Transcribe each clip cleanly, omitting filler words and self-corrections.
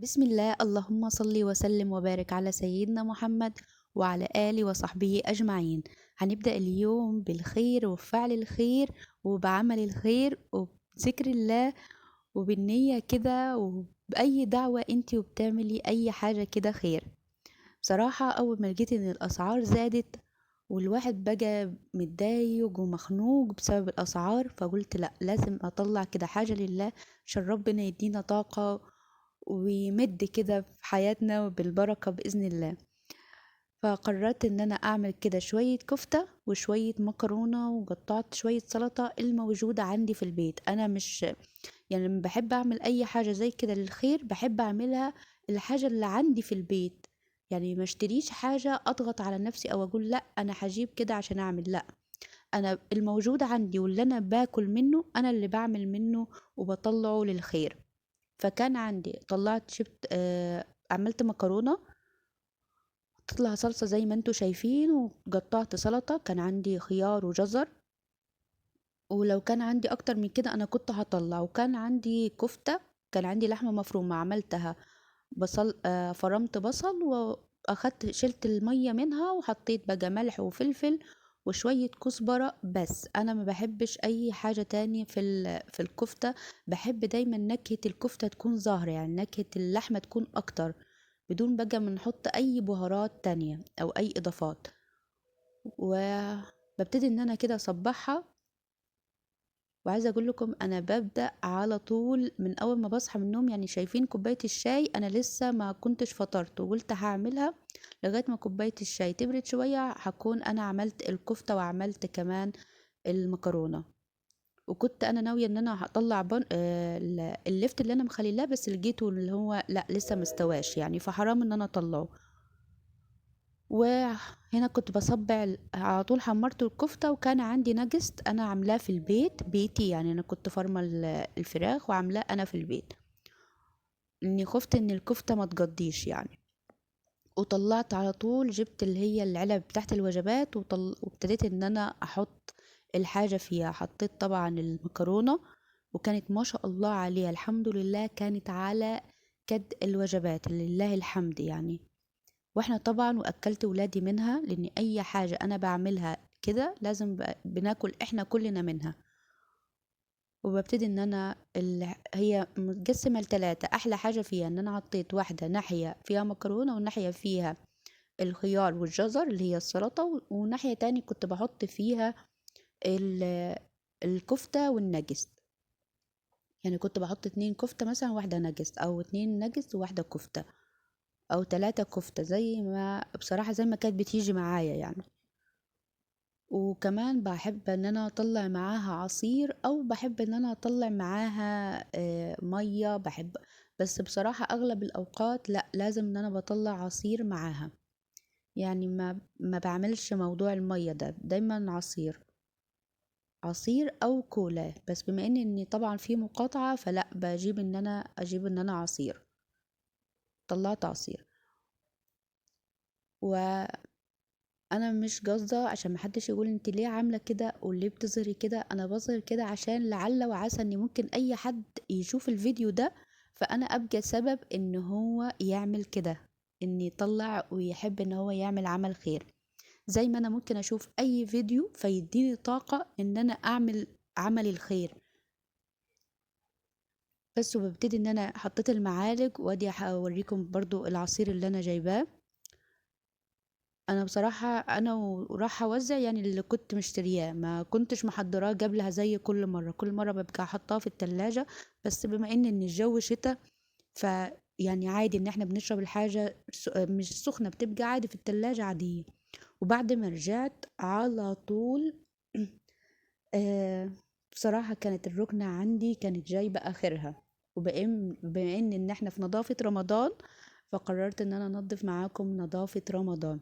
بسم الله، اللهم صل وسلم وبارك على سيدنا محمد وعلى آله وصحبه أجمعين. هنبدأ اليوم بالخير وبفعل الخير وبعمل الخير وبذكر الله وبالنية كده وبأي دعوة انتي وبتعملي أي حاجة كده خير. بصراحة أول ما لقيت إن الأسعار زادت والواحد بقى متضايق ومخنوق بسبب الأسعار، فقلت لأ، لازم أطلع كده حاجة لله عشان ربنا يدينا طاقة ويمد كده في حياتنا بالبركة بإذن الله. فقررت ان انا اعمل كده شوية كفتة وشوية مكرونة وقطعت شوية سلطة الموجودة عندي في البيت. انا مش يعني لما بحب اعمل اي حاجة زي كده للخير بحب اعملها الحاجة اللي عندي في البيت، يعني ما اشتريش حاجة اضغط على نفسي او اقول لا انا هجيب كده عشان اعمل. لا، انا الموجود عندي واللي انا باكل منه انا اللي بعمل منه وبطلعه للخير. فكان عندي طلعت شبت عملت مكرونة تطلع صلصة زي ما انتوا شايفين، وقطعت سلطة كان عندي خيار وجزر، ولو كان عندي اكتر من كده انا كنت هطلع. وكان عندي كفتة، كان عندي لحمة مفرومة عملتها بصل، فرمت بصل واخدت شلت المية منها وحطيت بقى ملح وفلفل وشوية كزبرة. بس انا ما بحبش اي حاجة تاني في الكفتة. بحب دايما نكهة الكفتة تكون ظاهرة، يعني نكهة اللحمة تكون اكتر بدون بقى ما نحط اي بهارات تانية او اي اضافات. وببتدي ان انا كده اصبحها. وعايزه اقول لكم انا ببدا على طول من اول ما بصحى من النوم، يعني شايفين كوبايه الشاي انا لسه ما كنتش فطرت وقلت هعملها لغايه ما كوبايه الشاي تبرد شويه هكون انا عملت الكفته وعملت كمان المكرونه. وكنت انا ناويه ان انا هطلع اللفت اللي انا مخليلاه، بس لقيته اللي هو لا لسه مستواش، يعني فحرام ان انا اطلعه. وهنا كنت بصبع على طول حمرت الكفتة، وكان عندي نجست أنا عاملاه في البيت بيتي، يعني أنا كنت فارمة الفراخ وعاملاه أنا في البيت، إني خفت إن الكفتة ما تجضيش يعني. وطلعت على طول جبت اللي هي العلب بتاعت الوجبات وابتديت إن أنا أحط الحاجة فيها. حطيت طبعا المكرونة وكانت ما شاء الله عليها الحمد لله، كانت على قد الوجبات لله الحمد يعني. واحنا طبعا واكلت ولادي منها، لان اي حاجة انا بعملها كده لازم بناكل احنا كلنا منها. وببتدي ان انا هي متقسمة لتلاتة. احلى حاجة فيها ان انا حطيت واحدة ناحية فيها مكرونة وناحية فيها الخيار والجزر اللي هي السلطة، وناحية تاني كنت بحط فيها ال- الكفتة والنجس. يعني كنت بحط 2 كفتة مثلا، واحدة نجس او 2 نجس وواحدة كفتة او 3 كفتة، زي ما بصراحة زي ما كانت بتيجي معايا يعني. وكمان باحب إن أنا أطلّع معاها عصير أو باحب إن أنا أطلّع معاها مَيّة باحب. بس بصراحة أغلب الأوقات لأ، لازم إن أنا باطلّع عصير معاها، يعني ما باعملش موضوع المَيّة ده، دايمًا عصير، عصير أو كولا. بس بما إني طبعًا في مقاطعة فلأ، أجيب إن أنا عصير، طلّعت عصير. و انا مش قاصده عشان محدش يقول انت ليه عامله كده وليه بتظهري كده. انا بظهر كده عشان لعل وعسى ان ممكن اي حد يشوف الفيديو ده فانا ابقى سبب ان هو يعمل كده، ان يطلع ويحب ان هو يعمل عمل خير. زي ما انا ممكن اشوف اي فيديو فيديني طاقه ان انا اعمل عمل الخير. بس وببتدي ان انا حطيت المعالق وادي هوريكم برضو العصير اللي انا جايباه. انا بصراحة انا وراح اوزع يعني اللي كنت مشترياه، ما كنتش محضراه قبلها زي كل مرة. كل مرة ببقى حطاه في التلاجة، بس بما ان الجو شتا ف يعني عادي ان احنا بنشرب الحاجة مش سخنة، بتبقى عادي في التلاجة عادية. وبعد ما رجعت على طول آه بصراحة كانت الركنة عندي كانت جايبة اخرها. بما ان احنا في نظافة رمضان فقررت ان انا انضف معاكم نظافة رمضان.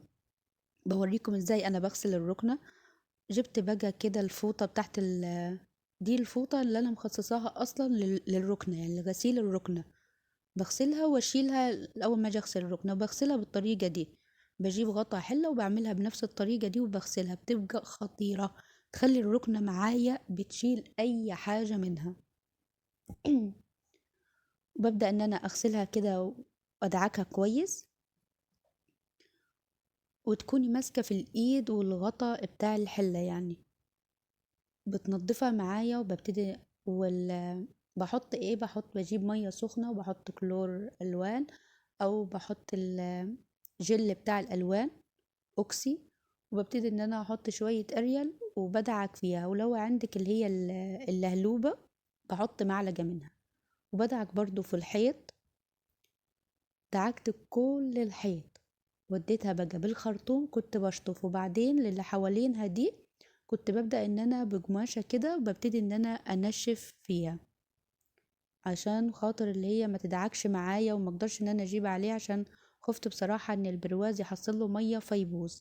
بوريكم ازاي انا بغسل الركنة. جبت بقى كده الفوطة بتاعت دي الفوطة اللي انا مخصصاها اصلا للركنة، يعني لغسيل الركنة. بغسلها واشيلها اول ما اجي اغسل الركنة، وبغسلها بالطريقة دي. بجيب غطا حلة وبعملها بنفس الطريقة دي وبغسلها، بتبقى خطيرة، تخلي الركنة معايا بتشيل اي حاجة منها. وببدأ ان انا اغسلها كده وادعكها كويس، وتكوني ماسكة في الايد والغطا بتاع الحلة يعني، بتنضفها معايا وببتدي بحط ايه، بجيب مية سخنة وبحط كلور الوان، او بحط الجل بتاع الالوان اوكسي، وببتدي ان انا احط شوية اريال وبدعك فيها، ولو عندك اللي هي اللهلوبة بحط معلقة منها، وبدعك برضو في الحيط. دعكت كل الحيط، وديتها بقى بالخرطوم كنت بشطف، وبعدين للي حوالينها دي كنت ببدأ ان انا بقماشة كده وببتدي ان انا انشف فيها، عشان خاطر اللي هي ما تدعكش معايا وما اقدرش ان انا اجيب عليه، عشان خفت بصراحة ان البرواز يحصل له مية فيبوظ.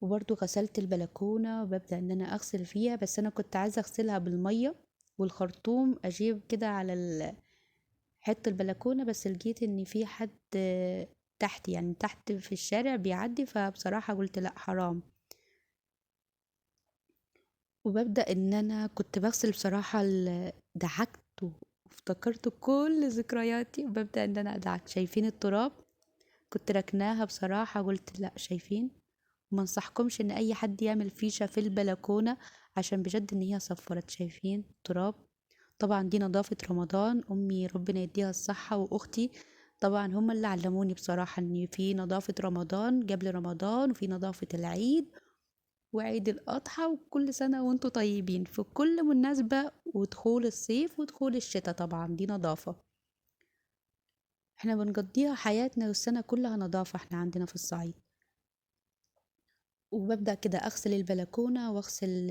وبرضو غسلت البلكونة وببدأ ان انا اغسل فيها، بس انا كنت عايزة اغسلها بالمية والخرطوم، اجيب كده على حته البلكونة، بس لقيت ان في حد تحت، يعني تحت في الشارع بيعدي، فبصراحة قلت لا حرام. وببدأ ان انا كنت بغسل بصراحة دعكت وافتكرت كل ذكرياتي، وببدأ ان انا ادعك. شايفين التراب؟ كنت ركناها بصراحة، قلت لا شايفين، ما انصحكمش ان اي حد يعمل فيشة في البلكونة، عشان بجد ان هي صفرت. شايفين تراب؟ طبعا دي نظافة رمضان، امي ربنا يديها الصحة واختي طبعا هم اللي علموني بصراحة ان في نظافة رمضان قبل رمضان، وفي نظافة العيد وعيد الاضحى، وكل سنة وانتوا طيبين في كل مناسبة، ودخول الصيف ودخول الشتاء، طبعا دي نظافة احنا بنقضيها حياتنا والسنة كلها نظافة احنا عندنا في الصعيد. وببدأ كده اغسل البلكونة واغسل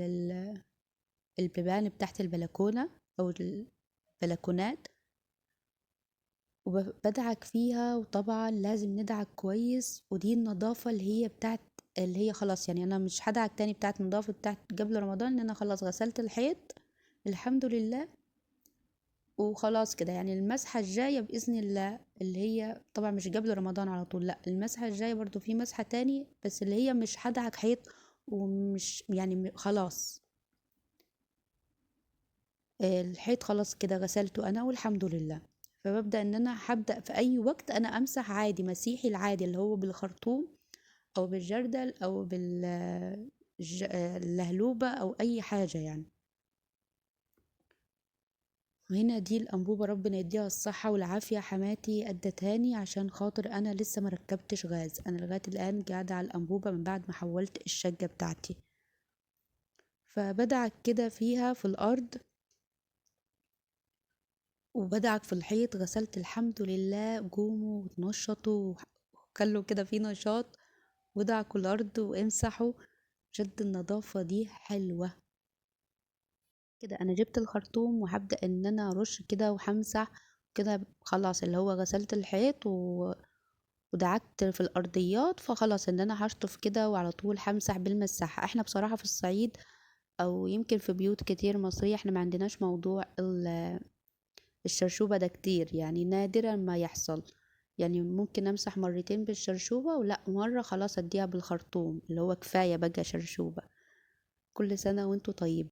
البيبان بتاعت البلكونة او البلكونات، وبدعك فيها، وطبعا لازم ندعك كويس، ودي النظافة اللي هي بتاعت اللي هي خلاص، يعني انا مش هدعك تاني بتاعت النظافة بتاعت قبل رمضان، ان انا خلاص غسلت الحيط الحمد لله وخلاص كده. يعني المسحة الجاية بإذن الله اللي هي طبعا مش قبل رمضان على طول، لا المسحة الجاية برضو في مسحة تاني، بس اللي هي مش هدعك حيط، ومش يعني خلاص الحيط خلاص كده غسلته انا والحمد لله. فببدأ ان انا هبدأ في اي وقت انا امسح عادي مسيحي العادي اللي هو بالخرطوم او بالجردل او اللهلوبة او اي حاجة يعني. وهنا دي الانبوبة ربنا يديها الصحة والعافية، حماتي ادتهاني عشان خاطر انا لسه مركبتش غاز، انا لغاية الان قاعدة على الانبوبة من بعد ما حولت الشقة بتاعتي. فبدعك كده فيها في الارض وبدعك في الحيط، غسلت الحمد لله، قوموا وتنشطوا وخلوا كده في نشاط، ودعكوا الأرض وامسحوا. جد النظافة دي حلوة. كده أنا جبت الخرطوم وهبدأ إن أنا أرش كده وهمسح كده، خلاص اللي هو غسلت الحيط ودعكت في الأرضيات، فخلاص إن أنا هشطف كده وعلى طول همسح بالمساحة. احنا بصراحة في الصعيد أو يمكن في بيوت كتير مصرية احنا ما عندناش موضوع الشرشوبة ده كتير، يعني نادرا ما يحصل. يعني ممكن امسح مرتين بالشرشوبة، ولا مرة خلاص اديها بالخرطوم اللي هو كفاية بقى شرشوبة. كل سنة وانتوا طيب.